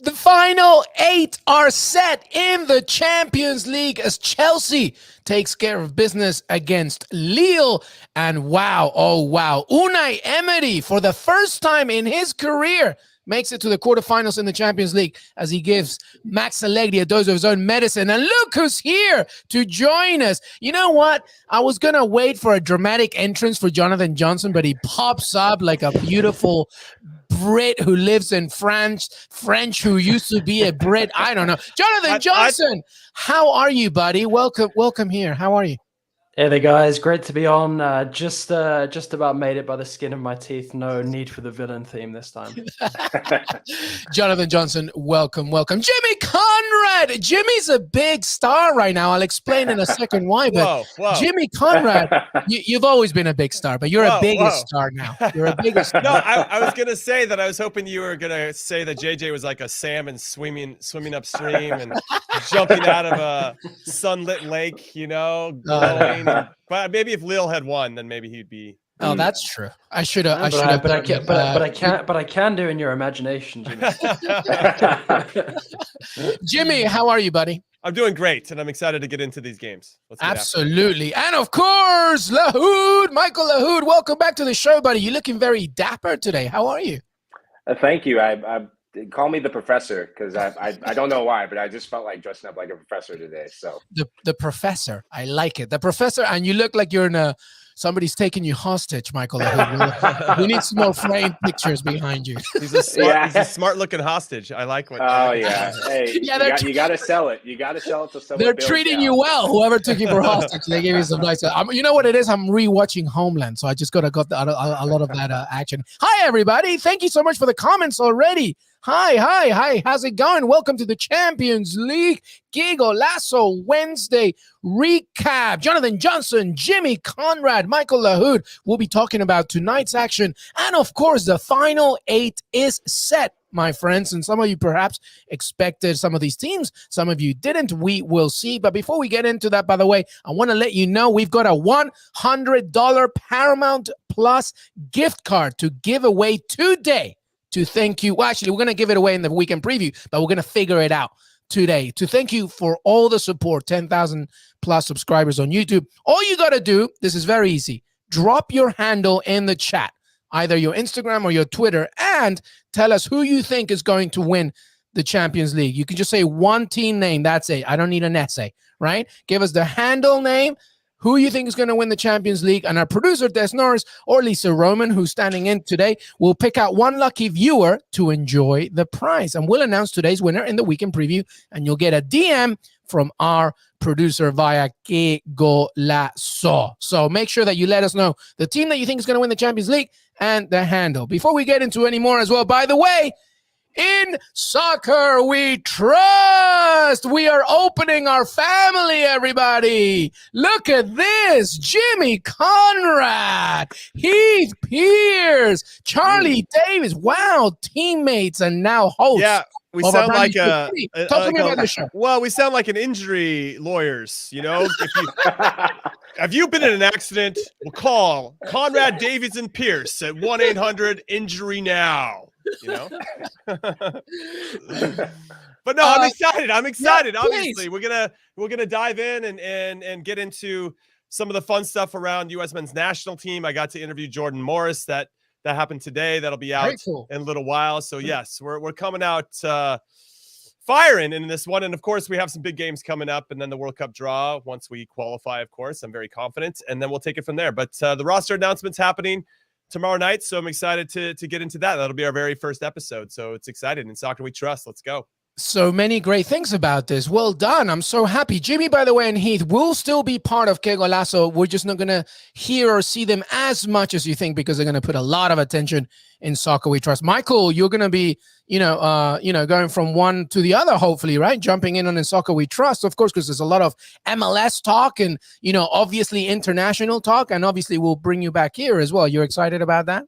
The final 8 are set in the Champions League as Chelsea takes care of business against Lille. And wow, oh wow, Unai Emery, for the first time in his career, makes it to the quarterfinals in the Champions League as he gives Max Allegri a dose of his own medicine. And look who's here to join us. You know what? I was going to wait for a dramatic entrance for Jonathan Johnson, but he pops up like a beautiful Brit who lives in France, French who used to be a Brit. I don't know. Jonathan Johnson, how are you, buddy? Welcome here. How are you? Hey there, guys. Great to be on. Just about made it by the skin of my teeth. No need for the villain theme this time. Jonathan Johnson, welcome. Jimmy Conrad. Jimmy's a big star right now. I'll explain in a second why. But whoa. Jimmy Conrad, you've always been a big star, but you're a bigger star now. You're a bigger star. No, I was gonna say that I was hoping you were gonna say that JJ was like a salmon swimming upstream and jumping out of a sunlit lake, glowing. But maybe if Lille had won, then maybe he'd be. Oh, that's true. I should have. But I can do in your imagination, Jimmy. Jimmy, how are you, buddy? I'm doing great, and I'm excited to get into these games. Absolutely. And of course, Lahoud, Michael Lahoud, welcome back to the show, buddy. You're looking very dapper today. How are you? Thank you. I call me the professor because I don't know why, but I just felt like dressing up like a professor today. So the professor, I like it. The professor, and you look like you're in somebody's taking you hostage, Michael. We need some more framed pictures behind you. He's a smart looking hostage. I like what. Oh yeah, hey, yeah, you got to sell it. You got to sell it to someone. They're treating you well. Whoever took you for hostage, they gave you some nice. You know what it is? I'm rewatching Homeland, so I just got a lot of that action. Hi everybody! Thank you so much for the comments already. Hi. How's it going? Welcome to the Champions League Qué Golazo Wednesday recap. Jonathan Johnson, Jimmy Conrad, Michael Lahoud will be talking about tonight's action. And of course, the final 8 is set, my friends. And some of you perhaps expected some of these teams. Some of you didn't. We will see. But before we get into that, by the way, I want to let you know we've got a $100 Paramount Plus gift card to give away today. To thank you. Well, actually, we're going to give it away in the weekend preview, but we're going to figure it out today. To thank you for all the support, 10,000 plus subscribers on YouTube. All you got to do, this is very easy. Drop your handle in the chat, either your Instagram or your Twitter, and tell us who you think is going to win the Champions League. You can just say one team name. That's it. I don't need an essay, right? Give us the handle name, who you think is going to win the Champions League, and our producer, Des Norris, or Lisa Roman, who's standing in today, will pick out one lucky viewer to enjoy the prize. And we'll announce today's winner in the weekend preview, and you'll get a DM from our producer via Qué Golazo. So make sure that you let us know the team that you think is going to win the Champions League and the handle. Before we get into any more as well, by the way, in soccer we trust. We are opening our family, everybody. Look at this. Jimmy Conrad, Heath Pierce, Charlie Davis. Wow, teammates and now hosts. Yeah, we sound like Talk to me about the show. Well, we sound like an injury lawyers, Have you been in an accident? We'll call Conrad, Davies, and Pierce at 1-800-INJURY-NOW. But no, I'm excited. Yeah, obviously, we're gonna dive in and get into some of the fun stuff around U.S. men's national team. I got to interview Jordan Morris. That happened today. That'll be out in a little while. So yes, we're coming out firing in this one, and of course we have some big games coming up, and then the World Cup draw once we qualify. Of course, I'm very confident, and then we'll take it from there. But the roster announcement's happening tomorrow night, so I'm excited to get into that. That'll be our very first episode, so it's exciting. In soccer we trust. Let's go. So many great things about this. Well done. I'm so happy. Jimmy, by the way, and Heath will still be part of Qué Golazo. We're just not going to hear or see them as much as you think because they're going to put a lot of attention in Soccer We Trust. Michael, you're going to be, going from one to the other, hopefully, right? Jumping in on in Soccer We Trust, of course, because there's a lot of MLS talk and, obviously international talk. And obviously we'll bring you back here as well. You're excited about that?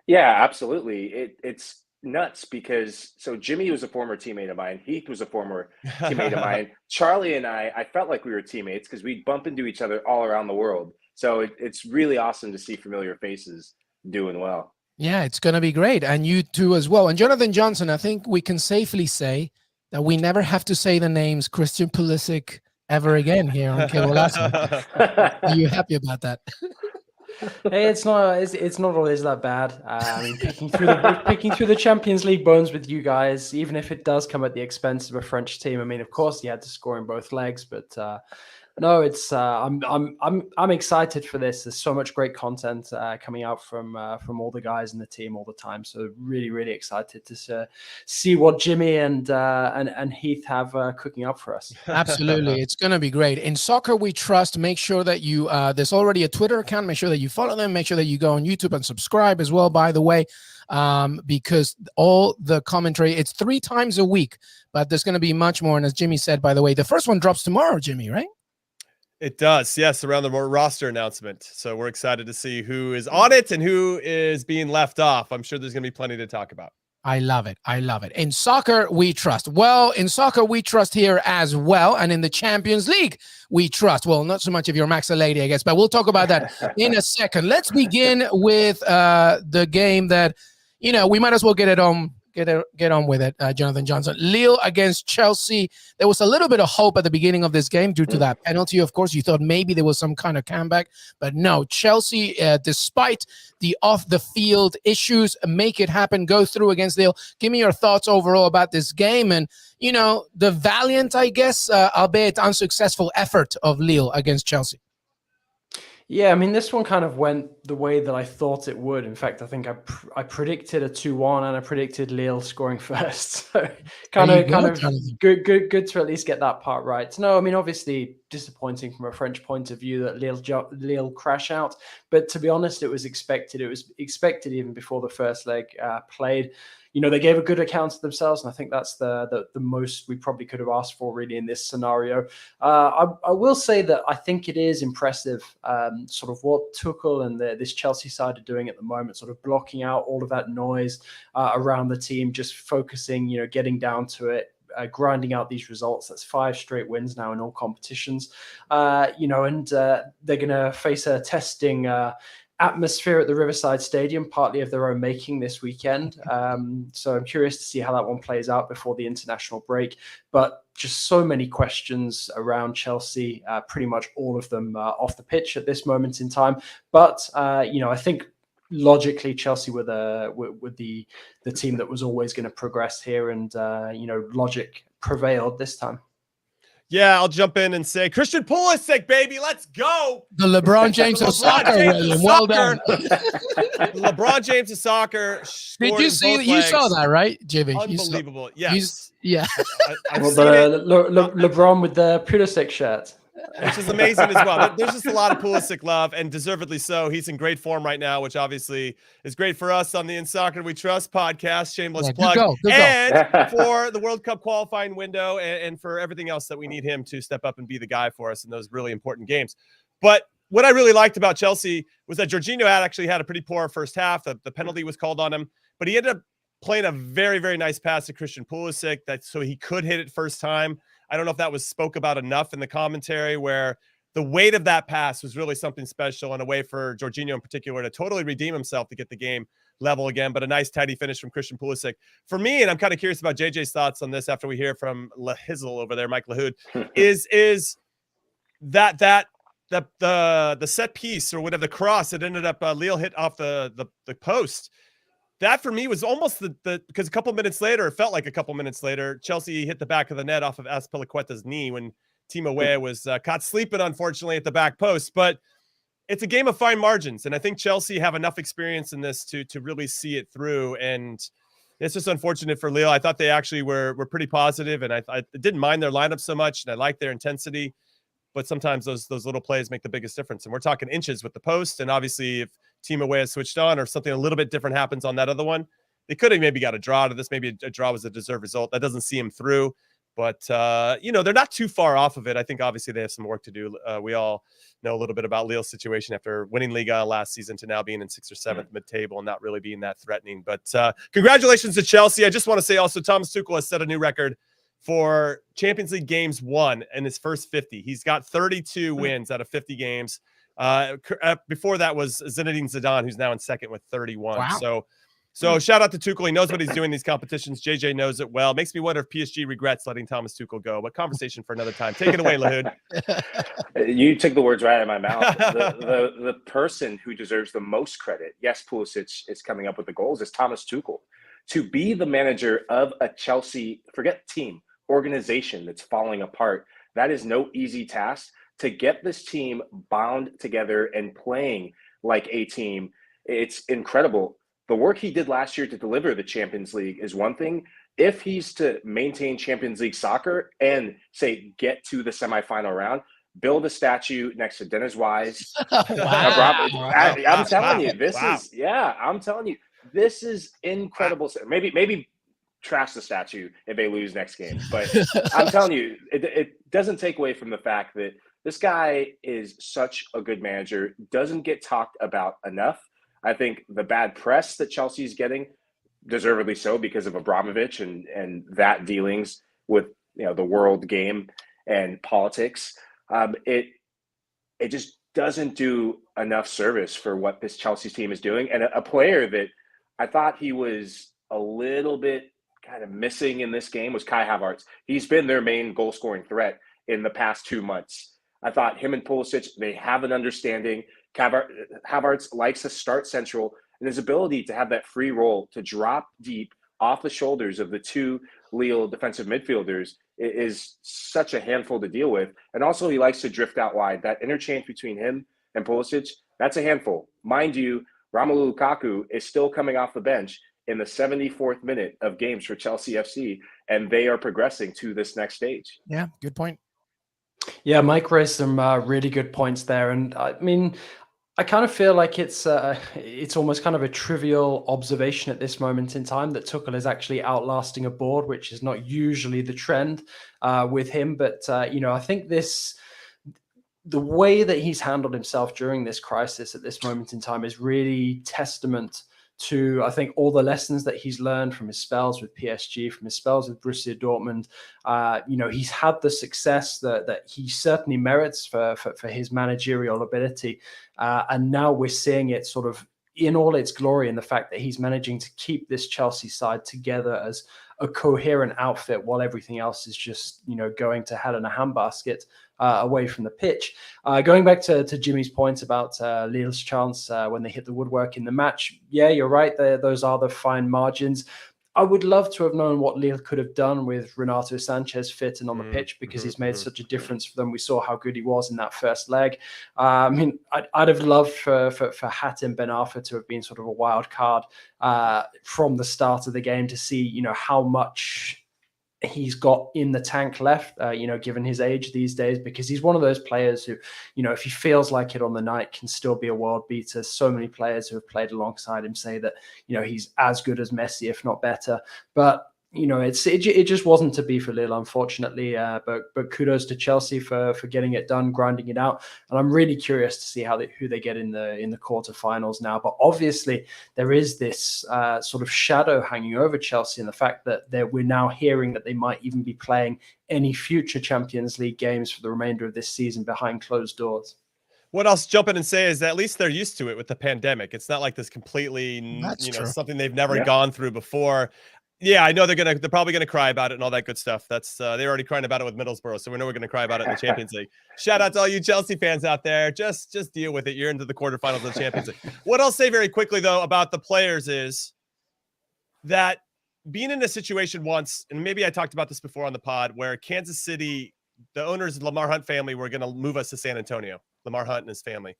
Yeah, absolutely. It's nuts because Jimmy was a former teammate of mine. Heath was a former teammate of mine. Charlie and I felt like we were teammates because we'd bump into each other all around the world. So it's really awesome to see familiar faces doing well. Yeah, it's going to be great. And you too as well. And Jonathan Johnson, I think we can safely say that we never have to say the names Christian Pulisic ever again here on Qué Golazo. Are you happy about that? Hey, it's not always that bad. I mean, picking through the Champions League bones with you guys, even if it does come at the expense of a French team. I mean, of course, he had to score in both legs, but no, it's I'm excited for this. There's so much great content coming out from all the guys in the team all the time. So really excited to see what Jimmy and Heath have cooking up for us. Absolutely, it's going to be great. In Soccer We Trust, make sure that you there's already a Twitter account. Make sure that you follow them. Make sure that you go on YouTube and subscribe as well. By the way, because all the commentary, it's 3 times a week, but there's going to be much more. And as Jimmy said, by the way, the first one drops tomorrow, Jimmy, right? It does, yes, around the roster announcement. So we're excited to see who is on it and who is being left off. I'm sure there's going to be plenty to talk about. I love it. I love it. In Soccer We Trust. Well, in Soccer We Trust here as well. And in the Champions League we trust. Well, not so much if you're Max Lady, I guess, but we'll talk about that in a second. Let's begin with the game that, you know, we might as well get it on. Get on with it, Jonathan Johnson. Lille against Chelsea. There was a little bit of hope at the beginning of this game due to that penalty. Of course, you thought maybe there was some kind of comeback, but no. Chelsea, despite the off-the-field issues, make it happen, go through against Lille. Give me your thoughts overall about this game and, you know, the valiant, I guess, albeit unsuccessful effort of Lille against Chelsea. Yeah, I mean, this one kind of went the way that I thought it would. In fact, I think I predicted a 2-1 and I predicted Lille scoring first. So kind of good to at least get that part right. No, I mean, obviously disappointing from a French point of view that Lille crash out. But to be honest, it was expected. It was expected even before the first leg played. You know, they gave a good account of themselves, and I think that's the most we probably could have asked for really in this scenario. I will say that I think it is impressive, sort of what Tuchel and this Chelsea side are doing at the moment, sort of blocking out all of that noise around the team, just focusing, you know, getting down to it. Grinding out these results. That's 5 straight wins now in all competitions, you know, and they're going to face a testing atmosphere at the Riverside Stadium, partly of their own making this weekend. So I'm curious to see how that one plays out before the international break. But just so many questions around Chelsea, pretty much all of them off the pitch at this moment in time. But, you know, I think logically Chelsea were the team that was always going to progress here, and you know, logic prevailed this time. Yeah, I'll jump in and say Christian Pulisic, baby, let's go. The LeBron James of soccer, William. Well done. LeBron James of soccer. Did you see that? You saw that, right, Jimmy? Unbelievable. Yes. Yeah. LeBron with the Pulisic shirt. Which is amazing as well. There's just a lot of Pulisic love, and deservedly so. He's in great form right now, which obviously is great for us on the In Soccer We Trust podcast. Shameless plug. Good go. For the World Cup qualifying window and for everything else that we need him to step up and be the guy for us in those really important games. But what I really liked about Chelsea was that Jorginho actually had a pretty poor first half. The penalty was called on him, but he ended up playing a very, very nice pass to Christian Pulisic so he could hit it first time. I don't know if that was spoke about enough in the commentary, where the weight of that pass was really something special and a way for Jorginho in particular to totally redeem himself to get the game level again. But a nice tidy finish from Christian Pulisic. For me, and I'm kind of curious about JJ's thoughts on this after we hear from Lahizzle over there, Mike Lahoud, is that the set piece or whatever, the cross that ended up Lille hit off the post. That for me was almost because a couple minutes later, it felt like a couple minutes later, Chelsea hit the back of the net off of Azpilicueta's knee when Timo Weah was caught sleeping, unfortunately, at the back post. But it's a game of fine margins, and I think Chelsea have enough experience in this to really see it through. And it's just unfortunate for Lille. I thought they actually were pretty positive, and I didn't mind their lineup so much, and I liked their intensity. But sometimes those little plays make the biggest difference. And we're talking inches with the post. And obviously, if Timo Weah switched on or something a little bit different happens on that other one, they could have maybe got a draw to this. Maybe a draw was a deserved result. That doesn't see him through. But, you know, they're not too far off of it. I think obviously they have some work to do. We all know a little bit about Lille's situation after winning Liga last season to now being in 6th or 7th mid-table and not really being that threatening. But congratulations to Chelsea. I just want to say also Thomas Tuchel has set a new record for Champions League games won in his first 50. He's got 32 wins out of 50 games. Before that was Zinedine Zidane, who's now in second with 31. Wow. So shout out to Tuchel. He knows what he's doing in these competitions. JJ knows it well. Makes me wonder if PSG regrets letting Thomas Tuchel go. But conversation for another time. Take it away, Lahoud. You took the words right out of my mouth. The person who deserves the most credit, yes, Pulisic is coming up with the goals, is Thomas Tuchel. To be the manager of a Chelsea, forget team, organization that's falling apart, that is no easy task. To get this team bound together and playing like a team, it's incredible. The work he did last year to deliver the Champions League is one thing. If he's to maintain Champions League soccer and, say, get to the semifinal round, build a statue next to Dennis Wise. Wow. I'm telling you, I'm telling you, this is incredible. Maybe trash the statue if they lose next game. But I'm telling you, it doesn't take away from the fact that this guy is such a good manager, doesn't get talked about enough. I think the bad press that Chelsea's getting, deservedly so, because of Abramovich and that dealings with the world game and politics, it just doesn't do enough service for what this Chelsea team is doing. And a player that I thought he was a little bit kind of missing in this game was Kai Havertz. He's been their main goal-scoring threat in the past 2 months. I thought him and Pulisic, they have an understanding. Havertz likes to start central, and his ability to have that free roll to drop deep off the shoulders of the two Lille defensive midfielders is such a handful to deal with. And also he likes to drift out wide. That interchange between him and Pulisic, that's a handful. Mind you, Romelu Lukaku is still coming off the bench in the 74th minute of games for Chelsea FC, and they are progressing to this next stage. Yeah, good point. Yeah, Mike raised some really good points there. And I mean, I kind of feel like it's almost kind of a trivial observation at this moment in time that Tuchel is actually outlasting a board, which is not usually the trend with him. But, I think the way that he's handled himself during this crisis at this moment in time is really testament to, I think, all the lessons that he's learned from his spells with PSG, from his spells with Borussia Dortmund. He's had the success that he certainly merits for his managerial ability. And now we're seeing it sort of in all its glory in the fact that he's managing to keep this Chelsea side together as a coherent outfit while everything else is just, going to hell in a handbasket away from the pitch. Going back to Jimmy's point about Lille's chance when they hit the woodwork in the match. Yeah, you're right. Those are the fine margins. I would love to have known what Lille could have done with Renato Sanchez fit and on the pitch, because he's made such a difference for them. We saw how good he was in that first leg. I'd have loved for Hatem Ben Arfa to have been sort of a wild card from the start of the game to see, how much he's got in the tank left, given his age these days, because he's one of those players who, if he feels like it on the night, can still be a world beater. So many players who have played alongside him say that, he's as good as Messi, if not better. But it just wasn't to be for Lille, unfortunately. But kudos to Chelsea for getting it done, grinding it out. And I'm really curious to see who they get in the quarterfinals now. But obviously, there is this sort of shadow hanging over Chelsea, and the fact that we're now hearing that they might even be playing any future Champions League games for the remainder of this season behind closed doors. What I'll jump in and say is that at least they're used to it with the pandemic. It's not like this completely, something they've never gone through before. Yeah, I know they're probably gonna cry about it and all that good stuff. That's they're already crying about it with Middlesbrough, so we know we're gonna cry about it in the Champions League. Shout out to all you Chelsea fans out there. Just deal with it. You're into the quarterfinals of the Champions League. What I'll say very quickly though about the players is that being in a situation once, and maybe I talked about this before on the pod, where Kansas City, the owners of the Lamar Hunt family were gonna move us to San Antonio, Lamar Hunt and his family,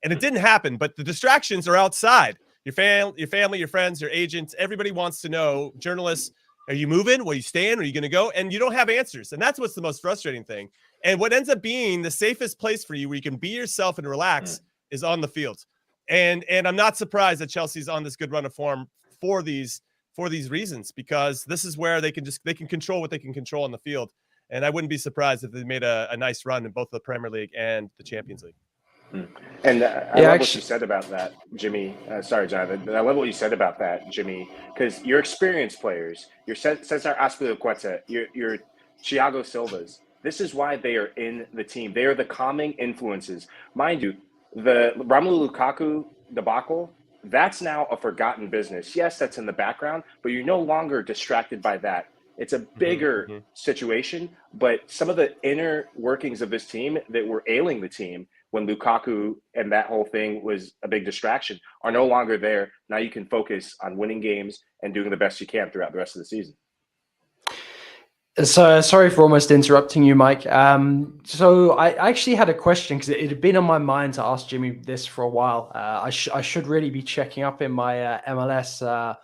and it didn't happen. But the distractions are outside. Your family, your friends, your agents, everybody wants to know, journalists, are you moving? Are you staying? Are you going to go? And you don't have answers. And that's what's the most frustrating thing. And what ends up being the safest place for you where you can be yourself and relax is on the field. And I'm not surprised that Chelsea's on this good run of form for these reasons, because this is where they can control what they can control on the field. And I wouldn't be surprised if they made a nice run in both the Premier League and the Champions League. And I love what you said about that, Jimmy. Sorry, Jonathan. I love what you said about that, Jimmy, because your experienced players, your Cesar Azpilicueta, your Thiago Silvas, this is why they are in the team. They are the calming influences. Mind you, The Romelu Lukaku debacle, that's now a forgotten business. Yes, that's in the background, but you're no longer distracted by that. It's a bigger situation, but some of the inner workings of this team that were ailing the team when Lukaku and that whole thing was a big distraction are no longer there. Now you can focus on winning games and doing the best you can throughout the rest of the season. So sorry for almost interrupting you, Mike. So I actually had a question because it had been on my mind to ask Jimmy this for a while. I should really be checking up in my MLS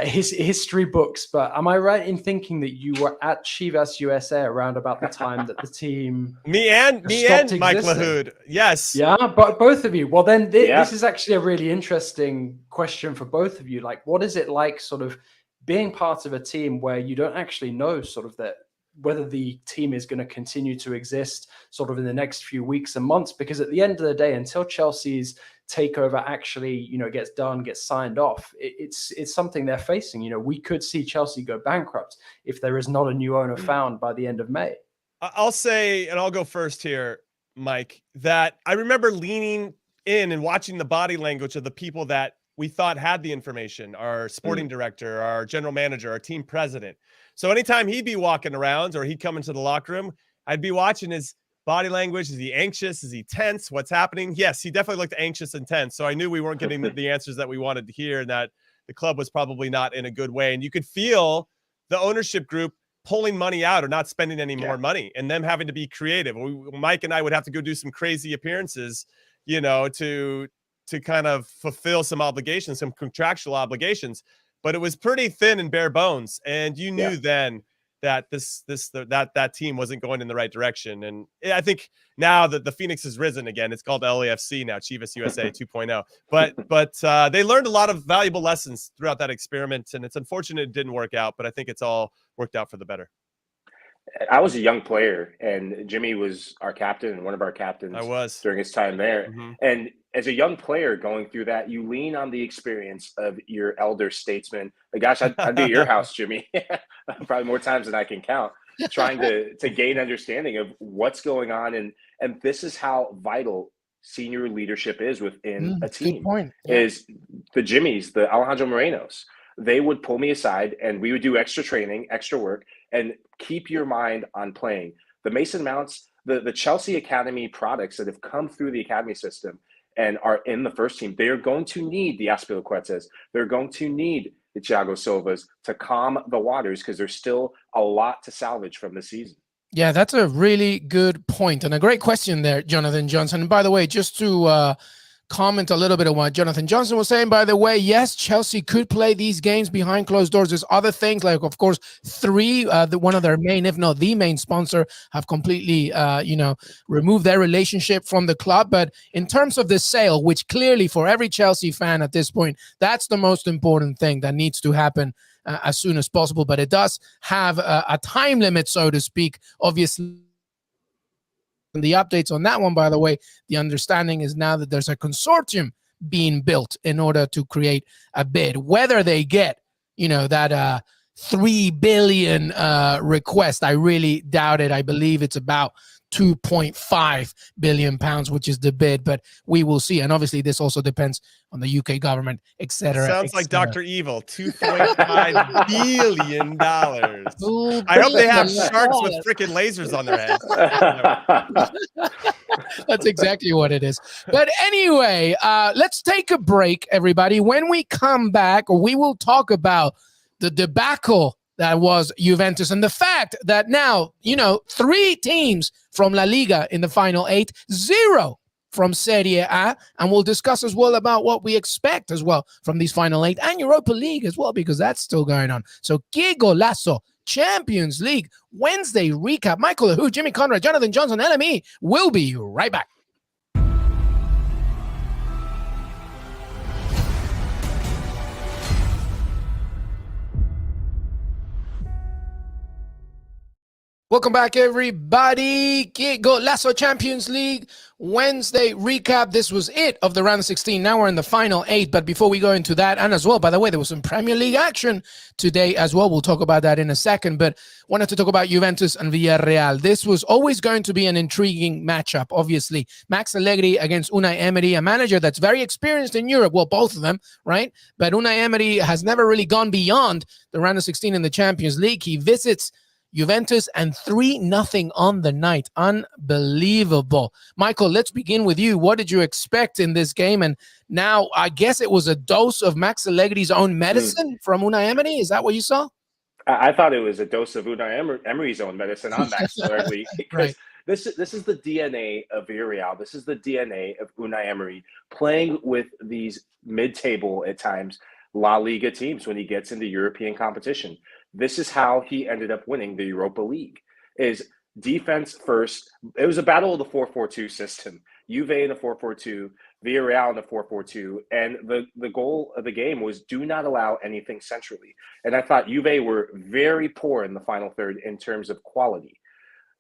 his history books. But am I right in thinking that you were at Chivas USA around about the time that the team me and Mike Lahoud? Yes. Yeah, but both of you. Well, then this is actually a really interesting question for both of you. Like, what is it like, sort of, being part of a team where you don't actually know sort of that whether the team is going to continue to exist sort of in the next few weeks and months? Because at the end of the day, until Chelsea's takeover actually, gets done, gets signed off, it's something they're facing. We could see Chelsea go bankrupt if there is not a new owner found by the end of May. I'll say, and I'll go first here, Mike, that I remember leaning in and watching the body language of the people that we thought had the information, our sporting director, our general manager, our team president. So anytime he'd be walking around or he'd come into the locker room, I'd be watching his body language. Is he anxious? Is he tense? What's happening? Yes, he definitely looked anxious and tense. So I knew we weren't getting the answers that we wanted to hear, and that the club was probably not in a good way. And you could feel the ownership group pulling money out or not spending any more money, and them having to be creative. Mike and I would have to go do some crazy appearances, to kind of fulfill some obligations, some contractual obligations, but it was pretty thin and bare bones. And you knew then that that team wasn't going in the right direction. And I think now that the Phoenix has risen again, it's called LAFC now, Chivas USA 2.0. But they learned a lot of valuable lessons throughout that experiment, and it's unfortunate it didn't work out, but I think it's all worked out for the better. I was a young player, and Jimmy was our captain and one of our captains during his time there. And as a young player going through that, you lean on the experience of your elder statesman. Like, gosh, I'd be at your house, Jimmy, probably more times than I can count, trying to gain understanding of what's going on. And this is how vital senior leadership is within a team. Good point. Is the Jimmys, the Alejandro Morenos. They would pull me aside and we would do extra training, extra work, and keep your mind on playing. The Mason Mounts, the Chelsea Academy products that have come through the academy system and are in the first team, they are going to need the Azpilicuetas. They're going to need the Thiago Silvas to calm the waters, because there's still a lot to salvage from the season. Yeah, that's a really good point and a great question there, Jonathan Johnson. And by the way, just to comment a little bit on what Jonathan Johnson was saying, by the way, yes, Chelsea could play these games behind closed doors. There's other things, like, of course, one of their main, if not the main sponsor, have completely, removed their relationship from the club. But in terms of the sale, which clearly for every Chelsea fan at this point, that's the most important thing that needs to happen as soon as possible. But it does have a time limit, so to speak, obviously. And the updates on that one, by the way, the understanding is now that there's a consortium being built in order to create a bid. Whether they get, that 3 billion request, I really doubt it. I believe it's about 2.5 billion pounds, which is the bid, but we will see. And obviously this also depends on the UK government, etc. Sounds like Dr. Evil. $2.5 billion. I hope they have sharks with freaking lasers on their heads. That's exactly what it is. But anyway, let's take a break, everybody. When we come back, we will talk about the debacle that was Juventus, and the fact that now, 3 teams from La Liga in the final 8, 0 from Serie A, and we'll discuss as well about what we expect as well from these final 8 and Europa League as well, because that's still going on. So, Qué Golazo, Champions League, Wednesday recap. Michael Lahoud, Jimmy Conrad, Jonathan Johnson, LME. We'll be right back. Welcome back, everybody. Qué Golazo Champions League Wednesday recap. This was it of the round of 16. Now we're in the final 8. But before we go into that, and as well, by the way, there was some Premier League action today as well. We'll talk about that in a second. But wanted to talk about Juventus and Villarreal. This was always going to be an intriguing matchup, obviously. Max Allegri against Unai Emery, a manager that's very experienced in Europe. Well, both of them, right? But Unai Emery has never really gone beyond the round of 16 in the Champions League. He visits Juventus and 3-0 on the night. Unbelievable. Michael, let's begin with you. What did you expect in this game? And now I guess it was a dose of Max Allegri's own medicine from Unai Emery. Is that what you saw? I thought it was a dose of Unai Emery's own medicine on Max Allegri. Because this is the DNA of Villarreal. This is the DNA of Unai Emery, playing with these mid-table at times La Liga teams when he gets into European competition. This is how he ended up winning the Europa League, is defense first. It was a battle of the 4-4-2 system. Juve in a 4-4-2, Villarreal in a 4-4-2. And the goal of the game was do not allow anything centrally. And I thought Juve were very poor in the final third in terms of quality.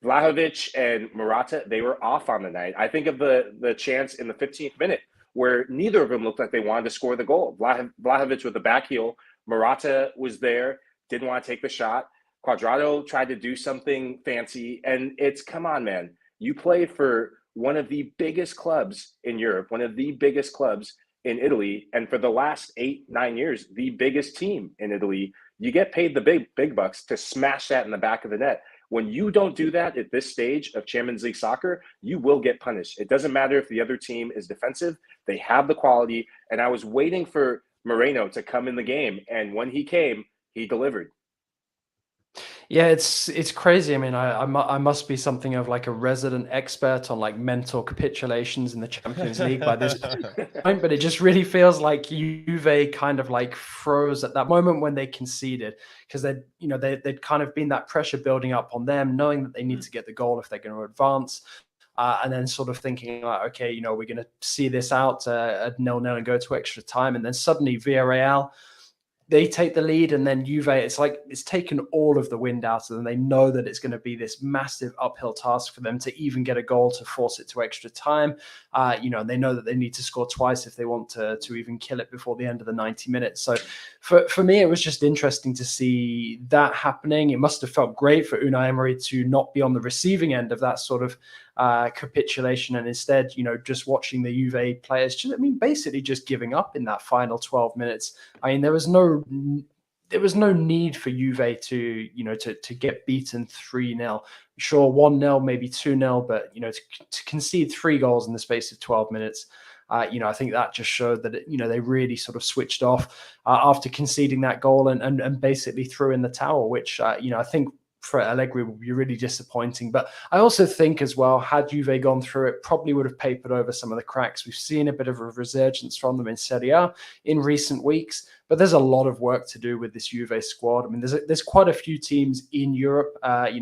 Vlahovic and Morata, they were off on the night. I think of the chance in the 15th minute where neither of them looked like they wanted to score the goal. Vlahovic with the back heel. Morata was there. Didn't want to take the shot. Cuadrado tried to do something fancy. And it's, come on, man. You play for one of the biggest clubs in Europe, one of the biggest clubs in Italy. And for the last 8-9 years, the biggest team in Italy. You get paid the big bucks to smash that in the back of the net. When you don't do that at this stage of Champions League soccer, you will get punished. It doesn't matter if the other team is defensive. They have the quality. And I was waiting for Moreno to come in the game. And when he came, he delivered. Yeah, it's crazy. I mean, I must be something of like a resident expert on like mental capitulations in the Champions League by this point, but it just really feels like Juve kind of like froze at that moment when they conceded, because they'd kind of been that pressure building up on them, knowing that they need to get the goal if they're going to advance. And then sort of thinking like, okay, we're going to see this out at 0-0 and go to extra time. And then suddenly Villarreal, they take the lead, and then Juve, it's like it's taken all of the wind out of them. They know that it's going to be this massive uphill task for them to even get a goal to force it to extra time. They know that they need to score twice if they want to even kill it before the end of the 90 minutes. So for me, it was just interesting to see that happening. It must have felt great for Unai Emery to not be on the receiving end of that sort of capitulation, and instead, just watching the Juve players, basically just giving up in that final 12 minutes. I mean, there was no need for Juve to get beaten 3-0. Sure, 1-0, maybe 2-0, but to concede 3 goals in the space of 12 minutes. I think that just showed that they really sort of switched off after conceding that goal and basically threw in the towel, which I think for Allegri would be really disappointing. But I also think as well, had Juve gone through it, probably would have papered over some of the cracks. We've seen a bit of a resurgence from them in Serie A in recent weeks, but there's a lot of work to do with this Juve squad. I mean, there's quite a few teams in Europe,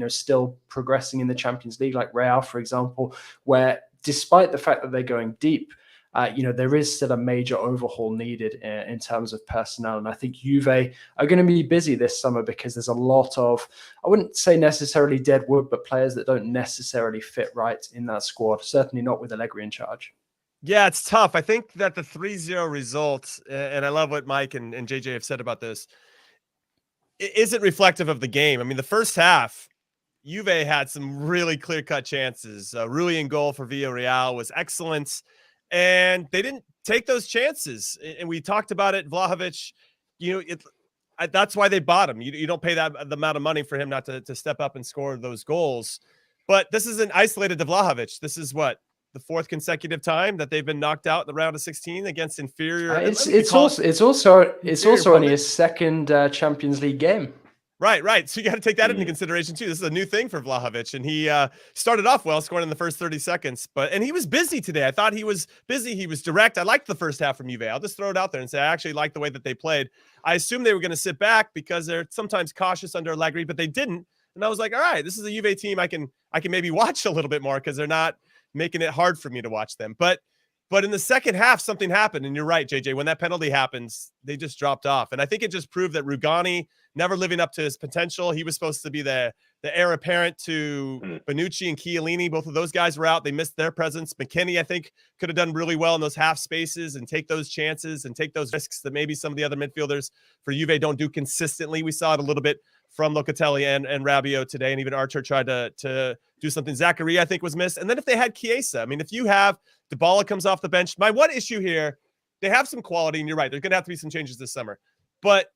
still progressing in the Champions League, like Real, for example, where despite the fact that they're going deep, there is still a major overhaul needed in terms of personnel. And I think Juve are going to be busy this summer because there's a lot of, I wouldn't say necessarily dead wood, but players that don't necessarily fit right in that squad. Certainly not with Allegri in charge. Yeah, it's tough. I think that the 3-0 result, and I love what Mike and JJ have said about this, it isn't reflective of the game. I mean, the first half, Juve had some really clear-cut chances. Rui in goal for Villarreal was excellent. And they didn't take those chances. And we talked about it. Vlahovic, that's why they bought him. You don't pay the amount of money for him not to step up and score those goals. But this isn't isolated to Vlahovic. This is the 4th consecutive time that they've been knocked out in the round of 16 against inferior. It's also only his second Champions League game. Right. So you got to take that into consideration too. This is a new thing for Vlahovic, and he started off well, scoring in the first 30 seconds. And he was busy today. I thought he was busy. He was direct. I liked the first half from Juve. I'll just throw it out there and say I actually liked the way that they played. I assumed they were going to sit back because they're sometimes cautious under Allegri, but they didn't. And I was like, all right, this is a Juve team I can maybe watch a little bit more because they're not making it hard for me to watch them. But in the second half, something happened. And you're right, JJ, when that penalty happens, they just dropped off. And I think it just proved that Rugani never living up to his potential. He was supposed to be the heir apparent to Bonucci and Chiellini. Both of those guys were out. They missed their presence. McKennie, I think, could have done really well in those half spaces and take those chances and take those risks that maybe some of the other midfielders for Juve don't do consistently. We saw it a little bit from Locatelli and Rabiot today, and even Archer tried to do something. Zachary, I think, was missed. And then if they had Chiesa, I mean, if you have Dybala comes off the bench, my one issue here, they have some quality, and you're right, there's going to have to be some changes this summer. But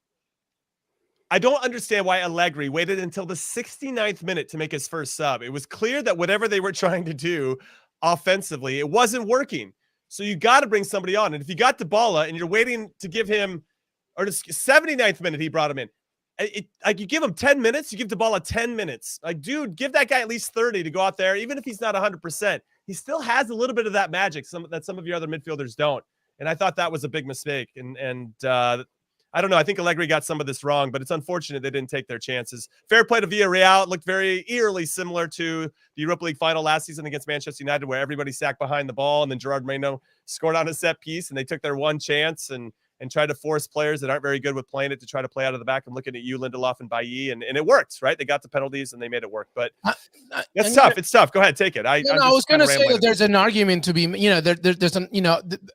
I don't understand why Allegri waited until the 69th minute to make his first sub. It was clear that whatever they were trying to do offensively, it wasn't working. So you got to bring somebody on. And if you got Dybala and you're waiting to give him, or the 79th minute he brought him in, like you give him 10 minutes, you give Dybala 10 minutes. Like, dude, give that guy at least 30 to go out there. Even if he's not 100%, he still has a little bit of that magic that some of your other midfielders don't. And I thought that was a big mistake. And I don't know. I think Allegri got some of this wrong, but it's unfortunate they didn't take their chances. Fair play to Villarreal. It looked very eerily similar to the Europa League final last season against Manchester United, where everybody sacked behind the ball, and then Gerard Moreno scored on a set piece, and they took their one chance and tried to force players that aren't very good with playing it to try to play out of the back. I'm looking at you, Lindelof and Bailly, and it worked, right? They got the penalties, and they made it work. But it's tough. It's tough. Go ahead, take it. I was going to say that there's an argument to be, there's an,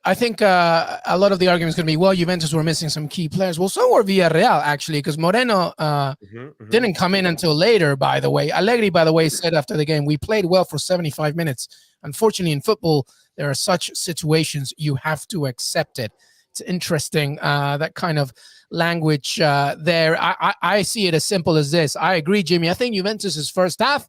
I think a lot of the argument is going to be, well, Juventus were missing some key players. Well, so were Villarreal, actually, because Moreno didn't come in until later, by the way. Allegri, by the way, said after the game, we played well for 75 minutes. Unfortunately, in football, there are such situations. You have to accept it. It's interesting, that kind of language there. I see it as simple as this. I agree, Jimmy. I think Juventus's first half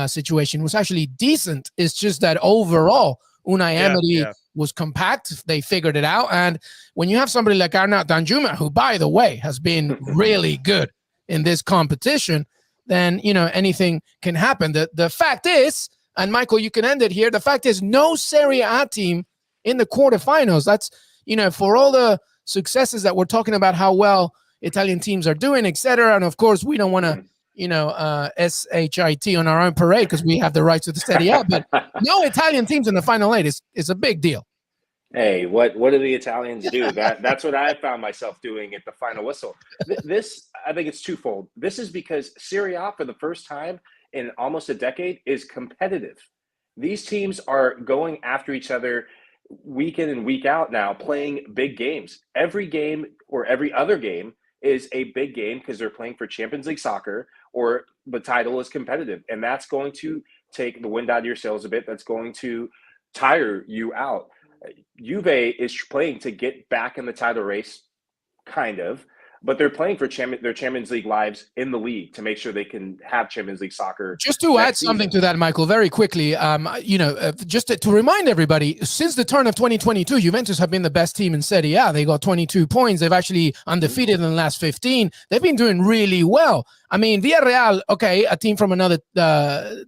situation was actually decent. It's just that overall, Unai Emery was compact. They figured it out. And when you have somebody like Arnaud Danjuma, who, by the way, has been really good in this competition, then, anything can happen. The fact is, and Michael, you can end it here, the fact is no Serie A team in the quarterfinals. That's, for all the successes that we're talking about, how well Italian teams are doing, etc. And of course, we don't want to, SHIT on our own parade because we have the rights to the Serie A. But no Italian teams in the final eight is a big deal. Hey, what do the Italians do? That's what I found myself doing at the final whistle. This, I think it's twofold. This is because Serie A, for the first time in almost a decade, is competitive. These teams are going after each other week in and week out now, playing big games. Every game or every other game is a big game because they're playing for Champions League soccer, or the title is competitive. And that's going to take the wind out of your sails a bit. That's going to tire you out. Juve is playing to get back in the title race, kind of, but they're playing for their Champions League lives in the league to make sure they can have Champions League soccer. Just to add something to that, Michael, very quickly, just to remind everybody, since the turn of 2022, Juventus have been the best team in Serie A. They got 22 points. They've actually undefeated in the last 15. They've been doing really well. I mean, Villarreal, okay, a team from another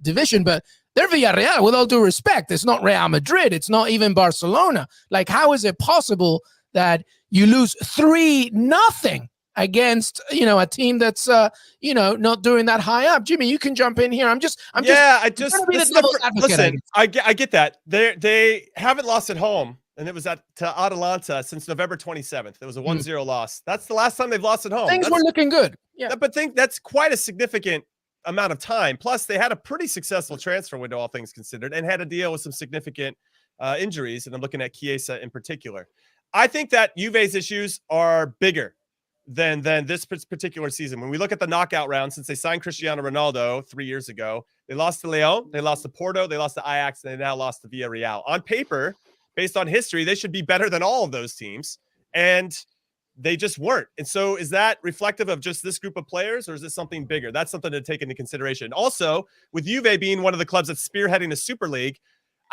division, but they're Villarreal, with all due respect. It's not Real Madrid. It's not even Barcelona. Like, how is it possible that you lose 3-0 against, a team that's, not doing that high up? Jimmy, you can jump in here. Listen, I get that. They haven't lost at home, and it was to Atalanta since November 27th. It was a 1-0 loss. That's the last time they've lost at home. Things were looking good. Yeah. But that's quite a significant amount of time. Plus, they had a pretty successful transfer window, all things considered, and had to deal with some significant injuries. And I'm looking at Chiesa in particular. I think that Juve's issues are bigger than this particular season. When we look at the knockout round, since they signed Cristiano Ronaldo 3 years ago, they lost to Lyon, they lost to Porto, they lost to Ajax, and they now lost to Villarreal. On paper, based on history, they should be better than all of those teams, and they just weren't. And so is that reflective of just this group of players, or is this something bigger? That's something to take into consideration. Also, with Juve being one of the clubs that's spearheading the Super League,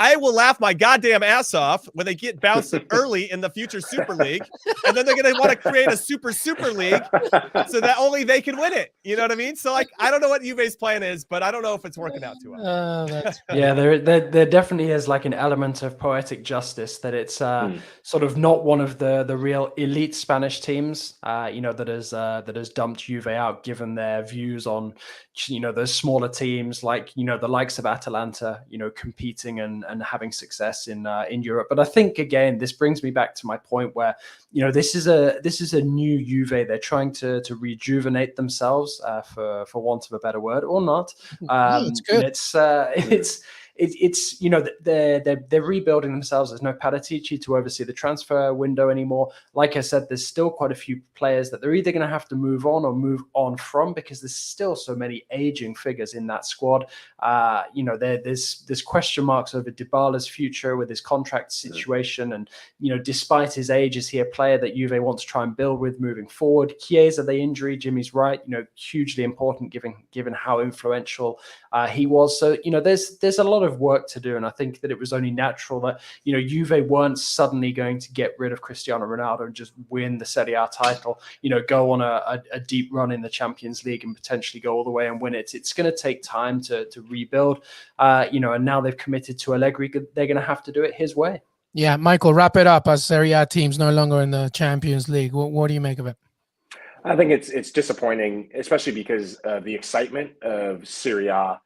I will laugh my goddamn ass off when they get bounced early in the future Super League, and then they're going to want to create a Super League so that only they can win it. You know what I mean? So, like, I don't know what Juve's plan is, but I don't know if it's working out too well. Yeah, there definitely is like an element of poetic justice that it's sort of not one of the real elite Spanish teams, that has dumped Juve out, given their views on, those smaller teams like, the likes of Atalanta, competing and and having success in Europe. But I think, again, this brings me back to my point where, this is a new Juve. They're trying to rejuvenate themselves, for want of a better word, or not. It's good. They're rebuilding themselves. There's no Paratici to oversee the transfer window anymore. Like I said, there's still quite a few players that they're either going to have to move on or move on from, because there's still so many aging figures in that squad. There's question marks over Dybala's future with his contract situation, and despite his age, is he a player that Juve wants to try and build with moving forward? Chiesa, the injury, Jimmy's right, hugely important given how influential he was. So there's a lot of work to do, and I think that it was only natural that Juve weren't suddenly going to get rid of Cristiano Ronaldo and just win the Serie A title, go on a deep run in the Champions League and potentially go all the way and win it. It's going to take time to rebuild, and now they've committed to Allegri. They're going to have to do it his way. Yeah, Michael, wrap it up. As Serie A teams no longer in the Champions League, what do you make of it? I think it's disappointing, especially because of the excitement of Serie A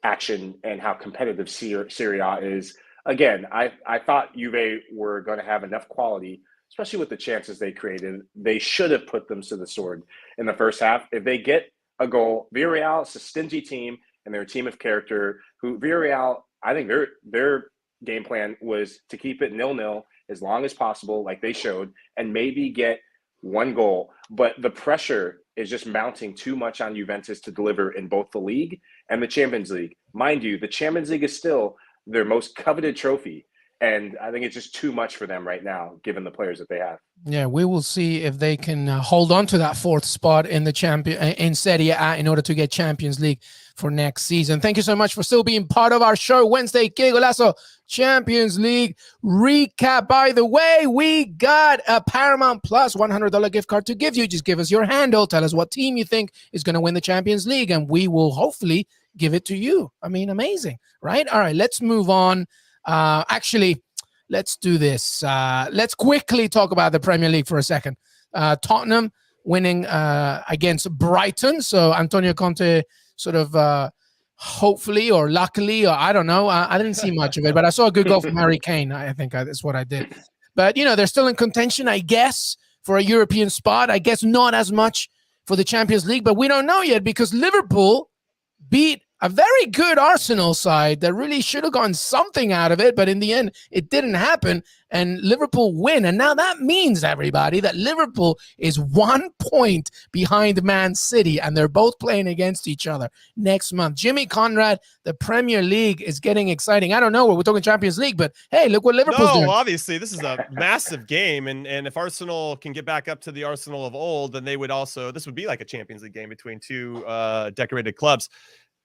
action and how competitive Serie A is. Again, I thought Juve were going to have enough quality, especially with the chances they created. They should have put them to the sword in the first half. If they get a goal, Villarreal is a stingy team, and they're a team of character. Villarreal, I think their game plan was to keep it 0-0 as long as possible, like they showed, and maybe get one goal. But the pressure is just mounting too much on Juventus to deliver in both the league and the Champions League. Mind you, the Champions League is still their most coveted trophy. And I think it's just too much for them right now, given the players that they have. Yeah, we will see if they can hold on to that fourth spot in the in Serie A in order to get Champions League for next season. Thank you so much for still being part of our show. Wednesday, Qué Golazo Champions League recap. By the way, we got a Paramount Plus $100 gift card to give you. Just give us your handle. Tell us what team you think is going to win the Champions League, and we will hopefully give it to you. I mean, amazing, right? All right, let's move on. Actually, let's do this. Let's quickly talk about the Premier League for a second. Tottenham winning against Brighton. So Antonio Conte sort of hopefully or luckily, or I don't know. I didn't see much of it, but I saw a good goal from Harry Kane. I think that's what I did. But, they're still in contention, I guess, for a European spot. I guess not as much for the Champions League, but we don't know yet because Liverpool beat a very good Arsenal side that really should have gotten something out of it, but in the end, it didn't happen, and Liverpool win. And now that means, everybody, that Liverpool is 1 point behind Man City, and they're both playing against each other next month. Jimmy Conrad, the Premier League is getting exciting. I don't know, we're talking Champions League, but hey, look what Liverpool's doing. Obviously, this is a massive game, and if Arsenal can get back up to the Arsenal of old, then this would be like a Champions League game between two decorated clubs.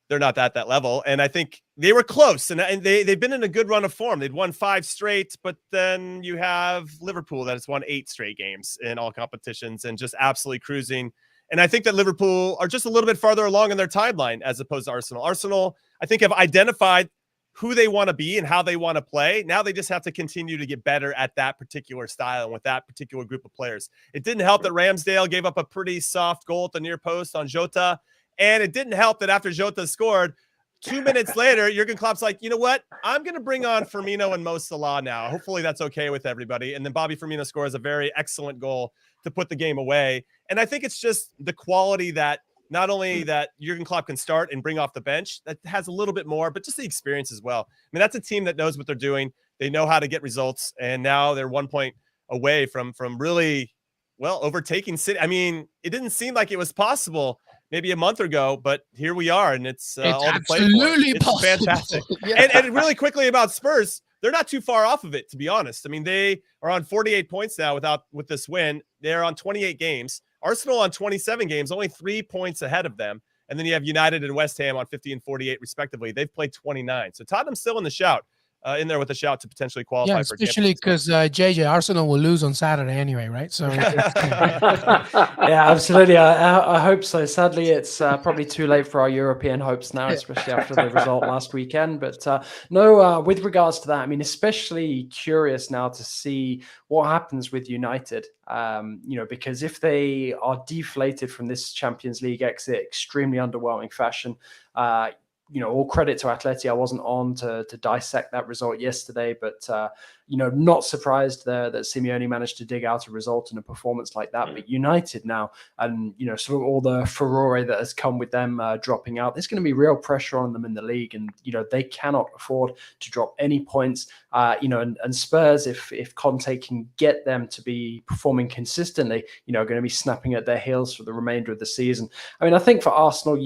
They're not at that level. And I think they were close, and they've been in a good run of form. They'd won 5 straight, but then you have Liverpool that has won 8 straight games in all competitions and just absolutely cruising. And I think that Liverpool are just a little bit farther along in their timeline as opposed to Arsenal. Arsenal, I think, have identified who they want to be and how they want to play. Now they just have to continue to get better at that particular style and with that particular group of players. It didn't help that Ramsdale gave up a pretty soft goal at the near post on Jota. And it didn't help that after Jota scored, 2 minutes later, Jurgen Klopp's like, you know what? I'm going to bring on Firmino and Mo Salah now. Hopefully that's okay with everybody. And then Bobby Firmino scores a very excellent goal to put the game away. And I think it's just the quality that not only that Jurgen Klopp can start and bring off the bench, that has a little bit more, but just the experience as well. I mean, that's a team that knows what they're doing. They know how to get results. And now they're 1 point away from really, overtaking City. I mean, it didn't seem like it was possible maybe a month ago, but here we are, and it's all to play for. It's possible. Fantastic. Yeah. And really quickly about Spurs, they're not too far off of it, to be honest. I mean, they are on 48 points now with this win. They're on 28 games. Arsenal on 27 games, only 3 points ahead of them. And then you have United and West Ham on 50 and 48, respectively. They've played 29. So Tottenham's still in the shout. In there with a shout to potentially qualify for especially because JJ, Arsenal will lose on Saturday anyway, right? So yeah, absolutely. I hope so. Sadly, it's probably too late for our European hopes now, especially after the result last weekend. But with regards to that, I mean, especially curious now to see what happens with United. Because if they are deflated from this Champions League exit, extremely underwhelming fashion, all credit to Atleti. I wasn't on to dissect that result yesterday, but not surprised that Simeone managed to dig out a result and a performance like that. But United now, and sort of all the furore that has come with them dropping out, there's going to be real pressure on them in the league, and they cannot afford to drop any points. And Spurs, if Conte can get them to be performing consistently, are going to be snapping at their heels for the remainder of the season. I mean, I think for Arsenal,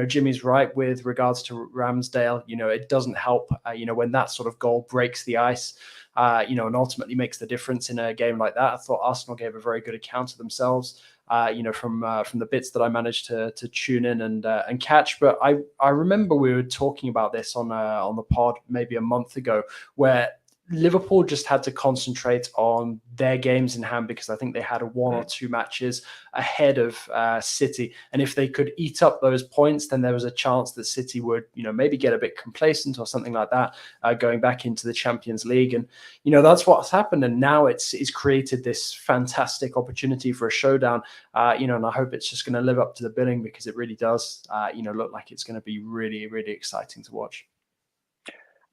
Jimmy's right with regards to Ramsdale. It doesn't help, when that sort of goal breaks the ice, and ultimately makes the difference in a game like that. I thought Arsenal gave a very good account of themselves, from the bits that I managed to tune in and catch. But I remember we were talking about this on the pod maybe a month ago, where Liverpool just had to concentrate on their games in hand, because I think they had 1 or 2 matches ahead of City. And if they could eat up those points, then there was a chance that City would, maybe get a bit complacent or something like that, going back into the Champions League. And, that's what's happened. And now it's created this fantastic opportunity for a showdown, and I hope it's just going to live up to the billing, because it really does, look like it's going to be really, really exciting to watch.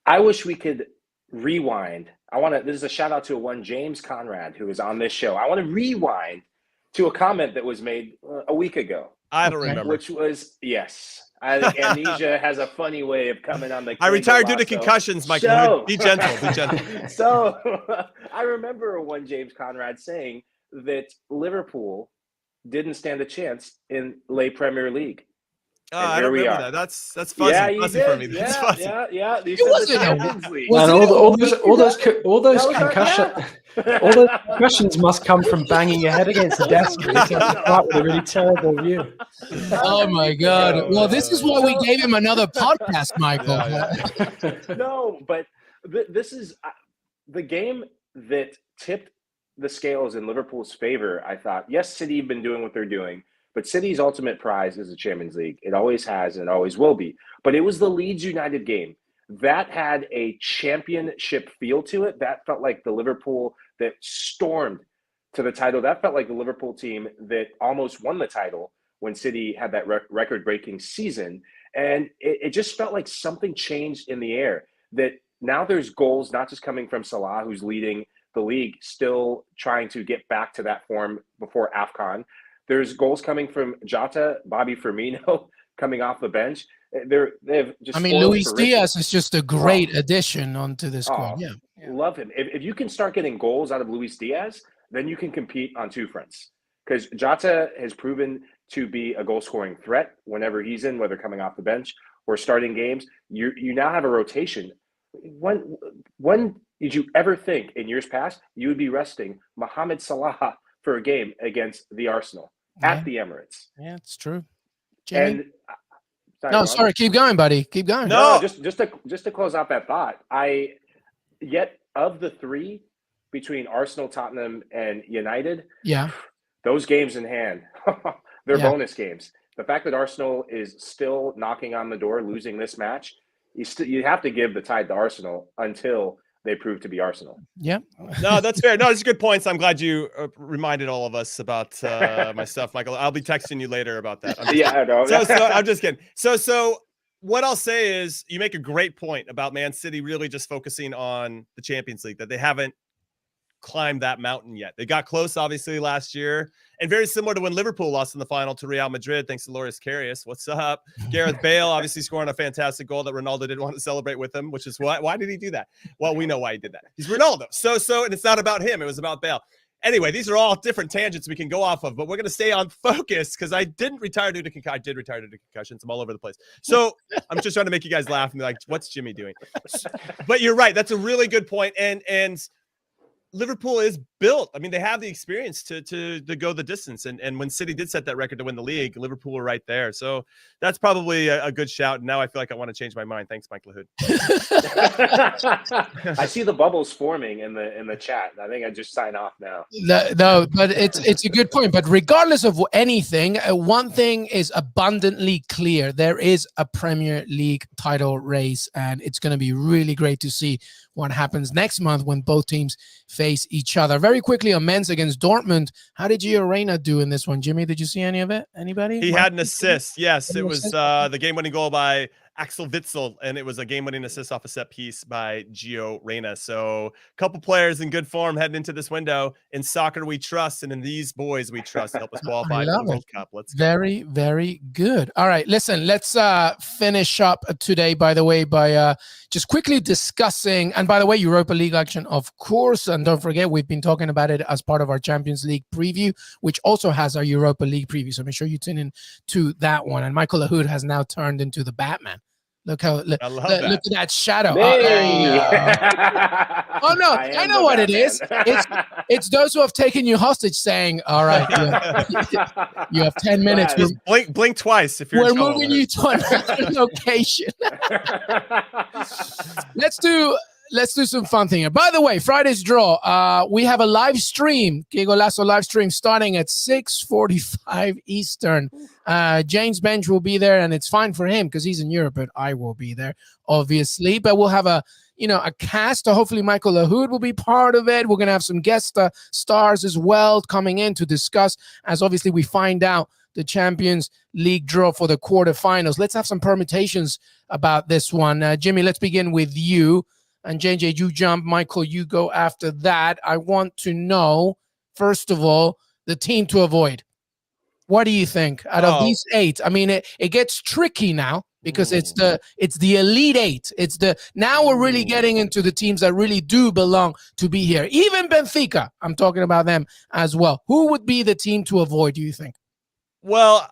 I wish we could rewind. This is a shout out to one James Conrad, who is on this show. I want to rewind to a comment that was made a week ago. I don't remember. Which was, yes. I think amnesia has a funny way of coming on the I retired due to concussions, Michael. Be gentle. So I remember one James Conrad saying that Liverpool didn't stand a chance in Le Premier League. I don't remember that. That's fuzzy. Yeah, you fuzzy did. for me. That's fuzzy. Yeah. All those concussions must come from banging your head against the desk with a really terrible view. Oh my God! Well, this is why we gave him another podcast, Michael. No, but this is the game that tipped the scales in Liverpool's favor. I thought, yes, City have been doing what they're doing. But City's ultimate prize is the Champions League. It always has and it always will be. But it was the Leeds United game. That had a championship feel to it. That felt like the Liverpool that stormed to the title. That felt like the Liverpool team that almost won the title when City had that record-breaking season. And it just felt like something changed in the air. That now there's goals not just coming from Salah, who's leading the league, still trying to get back to that form before AFCON. There's goals coming from Jota, Bobby Firmino coming off the bench. They've just. Luis Diaz is just a great addition onto this squad. Yeah, love him. If you can start getting goals out of Luis Diaz, then you can compete on 2 fronts. Because Jota has proven to be a goal-scoring threat whenever he's in, whether coming off the bench or starting games. You now have a rotation. When did you ever think in years past you would be resting Mohamed Salah for a game against the Arsenal? At the Emirates. Yeah, it's true. Jimmy? And sorry, keep going, buddy. Keep going. No, just to close out that thought. Of the 3 between Arsenal, Tottenham, and United, those games in hand, they're bonus games. The fact that Arsenal is still knocking on the door, losing this match, you have to give the tide to Arsenal until they prove to be Arsenal. Yeah. No, that's fair. No, it's good points. I'm glad you reminded all of us about my stuff, Michael. I'll be texting you later about that. I know. So I'm just kidding. So what I'll say is you make a great point about Man City really just focusing on the Champions League, that they haven't climbed that mountain yet. They got close, obviously, last year. And very similar to when Liverpool lost in the final to Real Madrid, thanks to Loris Karius. What's up? Gareth Bale obviously scoring a fantastic goal that Ronaldo didn't want to celebrate with him, which is why did he do that? Well, we know why he did that. He's Ronaldo. So, and it's not about him. It was about Bale. Anyway, these are all different tangents we can go off of, but we're going to stay on focus because I didn't retire due to concussions. I did retire due to concussions. I'm all over the place. So I'm just trying to make you guys laugh and be like, what's Jimmy doing? But you're right. That's a really good point. And Liverpool is built. I mean, they have the experience to go the distance. And when City did set that record to win the league, Liverpool were right there. So that's probably a good shout. And now I feel like I want to change my mind. Thanks, Mike LaHood. I see the bubbles forming in the chat. I think I just sign off now. No, but it's a good point. But regardless of anything, one thing is abundantly clear. There is a Premier League title race, and it's going to be really great to see what happens next month when both teams face each other. Very quickly on men's against Dortmund, how did Gio Reyna do in this one? Jimmy, did you see any of it? Anybody? He had an assist. Yes, it was the game-winning goal by Axel Witsel, and it was a game-winning assist off a set piece by Gio Reyna. So a couple players in good form heading into this window. In soccer, we trust, and in these boys, we trust to help us qualify for the World Cup. Let's go. Very, very good. All right, listen, let's finish up today, by the way, by just quickly discussing, and by the way, Europa League action, of course, and don't forget, we've been talking about it as part of our Champions League preview, which also has our Europa League preview, so make sure you tune in to that one. And Michael Lahoud has now turned into the Batman. Look at that shadow. Hey. Oh no, I know what it is. It's those who have taken you hostage saying, all right, you have 10 minutes. Just blink twice if you're We're moving you to another location. Let's do some fun thing here. By the way, Friday's draw, we have a live stream, Qué Golazo live stream, starting at 6:45 Eastern. James Bench will be there, and it's fine for him because he's in Europe, but I will be there, obviously. But we'll have a cast. So hopefully Michael Lahoud will be part of it. We're going to have some guest stars as well coming in to discuss, as obviously we find out the Champions League draw for the quarterfinals. Let's have some permutations about this one. Jimmy, let's begin with you. And JJ, you jump. Michael, you go after that. I want to know, first of all, the team to avoid. What do you think out of these 8? I mean, it gets tricky now because it's the Elite 8. Now we're really getting into the teams that really do belong to be here. Even Benfica, I'm talking about them as well. Who would be the team to avoid, do you think? Well,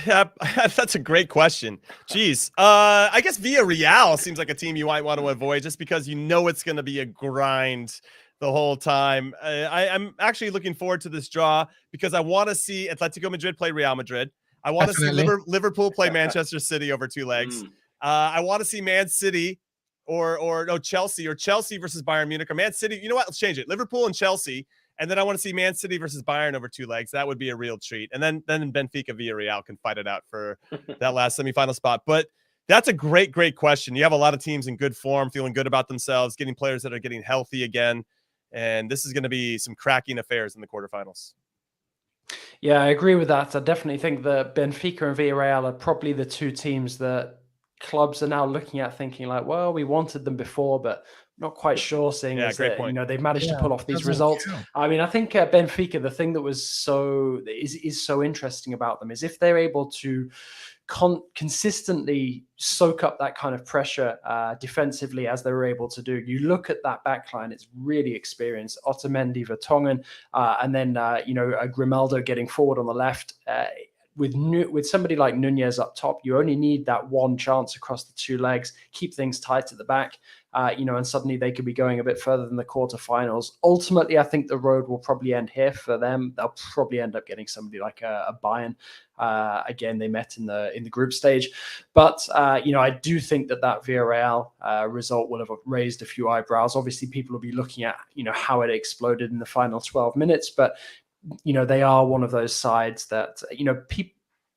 that's a great question. Jeez. I guess Villarreal seems like a team you might want to avoid just because it's going to be a grind the whole time. I'm actually looking forward to this draw because I want to see Atletico Madrid play Real Madrid. I want to see Liverpool play Manchester City over 2 legs. I want to see Man City or Chelsea versus Bayern Munich, or Man City. You know what? Let's change it. Liverpool and Chelsea. And then I want to see Man City versus Bayern over 2 legs. That would be a real treat. And then Benfica Villarreal can fight it out for that last semifinal spot. But that's a great, great question. You have a lot of teams in good form, feeling good about themselves, getting players that are getting healthy again. And this is going to be some cracking affairs in the quarterfinals. Yeah, I agree with that. I definitely think that Benfica and Villarreal are probably the 2 teams that clubs are now looking at thinking like, well, we wanted them before, but not quite sure, seeing as that, they've managed to pull off these results. I mean, I think Benfica, the thing that was is so interesting about them is if they're able to consistently soak up that kind of pressure defensively as they were able to do. You look at that backline; it's really experienced. Otamendi, Vertonghen, and then a Grimaldo getting forward on the left. With somebody like Nunez up top, you only need that one chance across the 2 legs, keep things tight at the back, and suddenly they could be going a bit further than the quarterfinals. Ultimately, I think the road will probably end here for them. They'll probably end up getting somebody like a Bayern. Again, they met in the group stage, but I do think that Villarreal result will have raised a few eyebrows. Obviously, people will be looking at how it exploded in the final 12 minutes, but they are one of those sides that,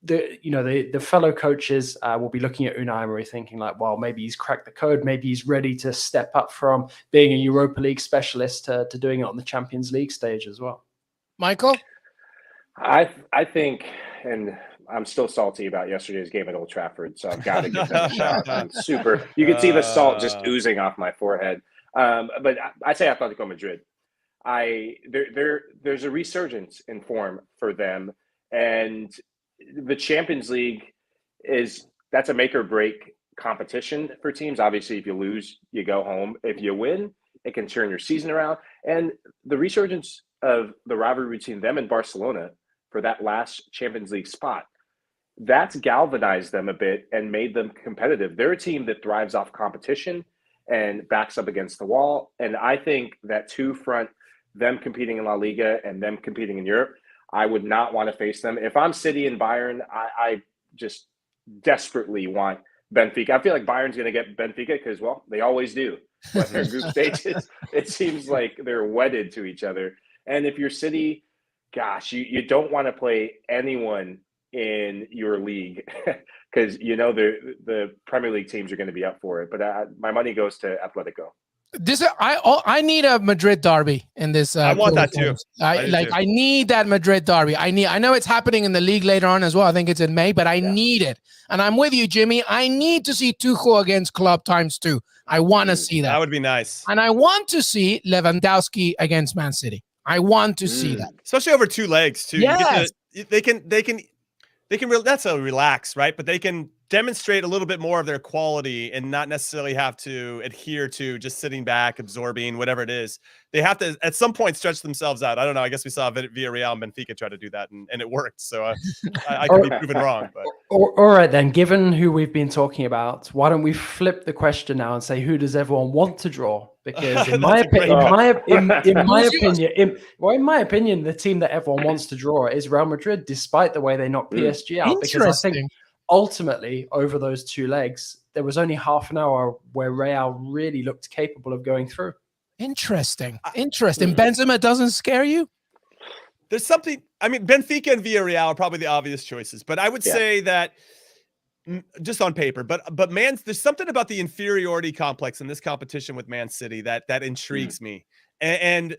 the fellow coaches will be looking at Unai Emery thinking like, well, maybe he's cracked the code. Maybe he's ready to step up from being a Europa League specialist to doing it on the Champions League stage as well. Michael? I think, and I'm still salty about yesterday's game at Old Trafford, so I've got to give them a shout. I'm super. You can see the salt just oozing off my forehead. But I say Atletico Madrid. There's a resurgence in form for them, and the Champions League that's a make or break competition for teams. Obviously, if you lose, you go home. If you win, it can turn your season around. And the resurgence of the rivalry between them and Barcelona for that last Champions League spot, that's galvanized them a bit and made them competitive. They're a team that thrives off competition and backs up against the wall. And I think that 2 front, them competing in La Liga and them competing in Europe, I would not want to face them. If I'm City and Bayern, I just desperately want Benfica. I feel like Bayern's going to get Benfica because, well, they always do. But their group stages, it seems like they're wedded to each other. And if you're City, gosh, you don't want to play anyone in your league because the Premier League teams are going to be up for it. But my money goes to Atletico. I need a Madrid derby in this. I want that too. I need that Madrid derby. I know it's happening in the league later on as well. I think it's in May, but I need it. And I'm with you, Jimmy. I need to see Tuchel against Klopp ×2. I want to see that. That would be nice. And I want to see Lewandowski against Man City. I want to see that, especially over 2 legs too. Yes. They can. That's a relax, right? But they can demonstrate a little bit more of their quality and not necessarily have to adhere to just sitting back, absorbing whatever it is. They have to at some point stretch themselves out. I don't know. I guess we saw Villarreal and Benfica try to do that, and it worked. So I could be proven wrong. But all right then. Given who we've been talking about, why don't we flip the question now and say who does everyone want to draw? Because in my opinion, the team that everyone wants to draw is Real Madrid, despite the way they knocked PSG out. Because I think ultimately, over those 2 legs, there was only half an hour where Real really looked capable of going through. Interesting. Benzema doesn't scare you? There's something. I mean, Benfica and Villarreal are probably the obvious choices, but I would say that just on paper. But there's something about the inferiority complex in this competition with Man City that intrigues me. And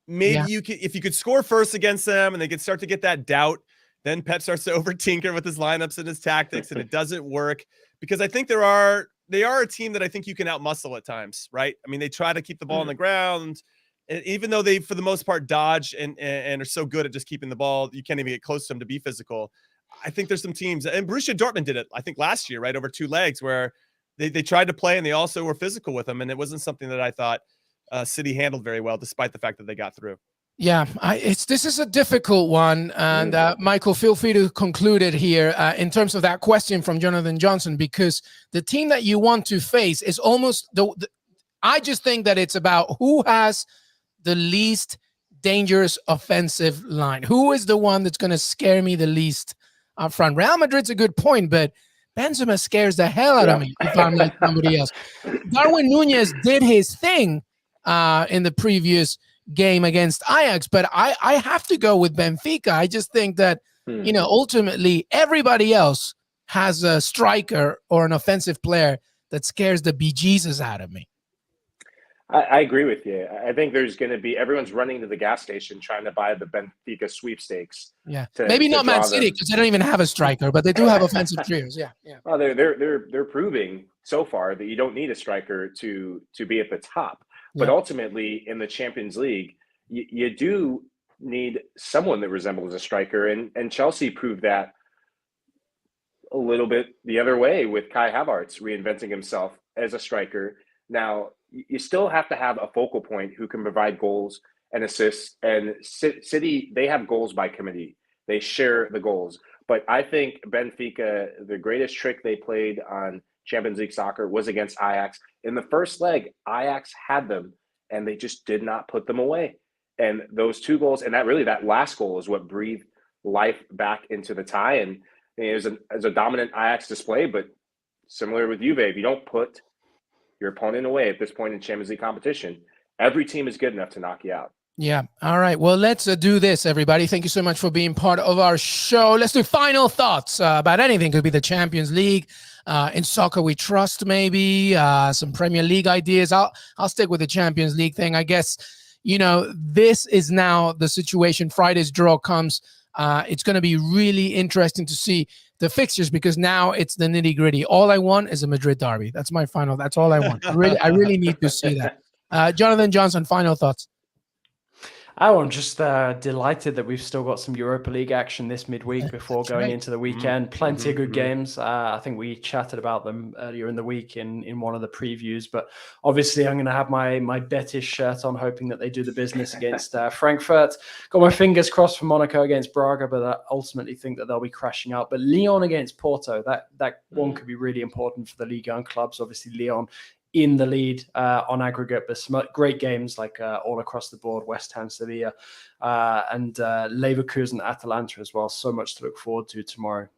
maybe you could, if you could score first against them, and they could start to get that doubt. Then Pep starts to over tinker with his lineups and his tactics, and it doesn't work because I think they are a team that I think you can outmuscle at times, right? I mean, they try to keep the ball on the ground, and even though they, for the most part, dodge and are so good at just keeping the ball, you can't even get close to them to be physical. I think there's some teams, and Borussia Dortmund did it, I think, last year, right, over 2 legs, where they tried to play and they also were physical with them, and it wasn't something that I thought City handled very well, despite the fact that they got through. Yeah, this is a difficult one, and Michael, feel free to conclude it here in terms of that question from Jonathan Johnson, because the team that you want to face is almost I just think that it's about who has the least dangerous offensive line. Who is the one that's going to scare me the least up front? Real Madrid's a good point, but Benzema scares the hell out of me if I'm like somebody else. Darwin Núñez did his thing in the previous game against Ajax, but I have to go with Benfica. I just think that, ultimately everybody else has a striker or an offensive player that scares the bejesus out of me. I agree with you. I think there's going to be everyone's running to the gas station trying to buy the Benfica sweepstakes. Yeah, maybe not Man City because they don't even have a striker, but they do have offensive trios. Yeah. Well, they're proving so far that you don't need a striker to be at the top. But ultimately, in the Champions League, you do need someone that resembles a striker, and Chelsea proved that a little bit the other way with Kai Havertz reinventing himself as a striker. Now, you still have to have a focal point who can provide goals and assists. And City, they have goals by committee. They share the goals. But I think Benfica, the greatest trick they played on Champions League soccer was against Ajax. In the first leg, Ajax had them, and they just did not put them away. And those 2 goals, and that last goal is what breathed life back into the tie. And it was a dominant Ajax display, but similar with Juve, if you don't put your opponent away at this point in Champions League competition, every team is good enough to knock you out. Yeah. All right. Well, let's do this, everybody. Thank you so much for being part of our show. Let's do final thoughts about anything. Could be the Champions League. In soccer, we trust maybe some Premier League ideas. I'll stick with the Champions League thing. I guess, this is now the situation. Friday's draw comes. It's going to be really interesting to see the fixtures because now it's the nitty gritty. All I want is a Madrid derby. That's my final. That's all I want. I really need to see that. Jonathan Johnson, final thoughts. I'm just delighted that we've still got some Europa League action this midweek before going into the weekend. Plenty of good games. I think we chatted about them earlier in the week in one of the previews. But obviously, I'm going to have my Betis shirt on, hoping that they do the business against Frankfurt. Got my fingers crossed for Monaco against Braga, but I ultimately think that they'll be crashing out. But Lyon against Porto, that one could be really important for the Ligue 1 clubs. Obviously, Lyon in the lead on aggregate, but some great games like all across the board, West Ham, Sevilla, and Leverkusen, Atalanta as well. So much to look forward to tomorrow.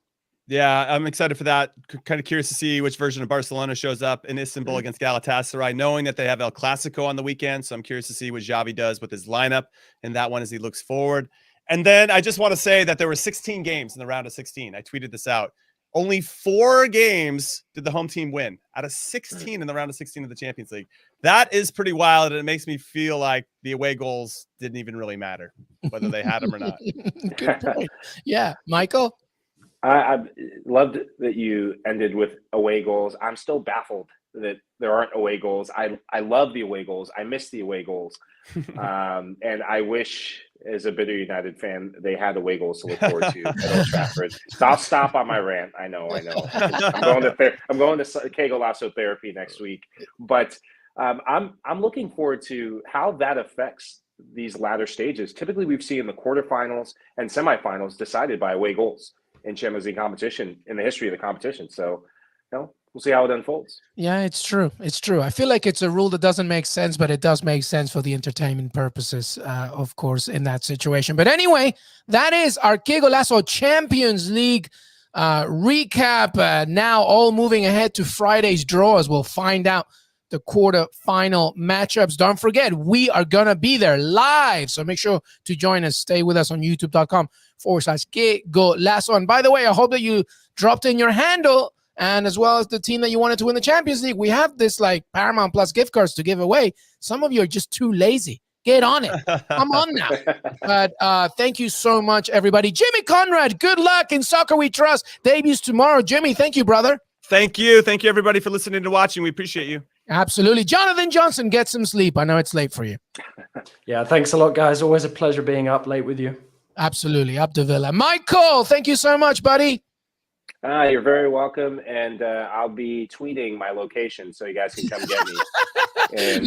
Yeah, I'm excited for that. Kind of curious to see which version of Barcelona shows up in Istanbul against Galatasaray, knowing that they have El Clasico on the weekend. So I'm curious to see what Xavi does with his lineup in that one as he looks forward. And then I just want to say that there were 16 games in the round of 16. I tweeted this out. only 4 games did the home team win out of 16 in the round of 16 of the Champions League. That is pretty wild, and it makes me feel like the away goals didn't even really matter, whether they had them or not. Good point. Yeah, Michael? I loved that you ended with away goals. I'm still baffled that there aren't away goals. I love the away goals. I miss the away goals. And I wish, as a bitter United fan, they had away goals to look forward to at Old Trafford. Stop on my rant. I know. I'm going to Qué Golazo therapy next week. But I'm looking forward to how that affects these latter stages. Typically, we've seen the quarterfinals and semifinals decided by away goals in Champions League competition in the history of the competition. So, we'll see how it unfolds. Yeah, it's true. I feel like it's a rule that doesn't make sense, but it does make sense for the entertainment purposes, of course, in that situation. But anyway, that is our Qué Golazo Champions League recap. Now all moving ahead to Friday's draw as we'll find out the quarterfinal matchups. Don't forget, we are going to be there live. So make sure to join us. Stay with us on youtube.com/Qué Golazo. And by the way, I hope that you dropped in your handle and as well as the team that you wanted to win the Champions League. We have this like Paramount Plus gift cards to give away. Some of you are just too lazy. Get on it. Come on now. But thank you so much, everybody. Jimmy Conrad, good luck in Soccer We Trust. Debuts tomorrow. Jimmy, thank you, brother. Thank you. Thank you, everybody, for listening and watching. We appreciate you. Absolutely. Jonathan Johnson, get some sleep. I know it's late for you. Yeah, thanks a lot, guys. Always a pleasure being up late with you. Absolutely. Up to Villa. Michael, thank you so much, buddy. You're very welcome. And I'll be tweeting my location so you guys can come get me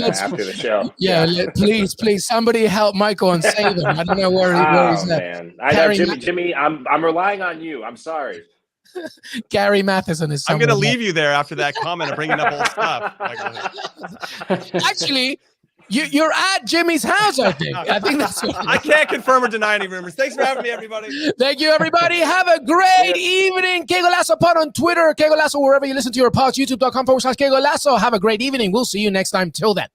after the show. Yeah, please, somebody help Michael and save him. I don't know where he's at. Man. I know, Jimmy, I'm relying on you. I'm sorry. Gary Matheson is I'm going to leave you there after that comment of bringing up old stuff. Actually, you're at Jimmy's house, I think. I think that's what I can't confirm or deny any rumors. Thanks for having me, everybody. Thank you, everybody. Have a great evening. Qué Golazo Pod on Twitter, Qué Golazo wherever you listen to your pods, youtube.com/Qué Golazo. Have a great evening. We'll see you next time. Till then.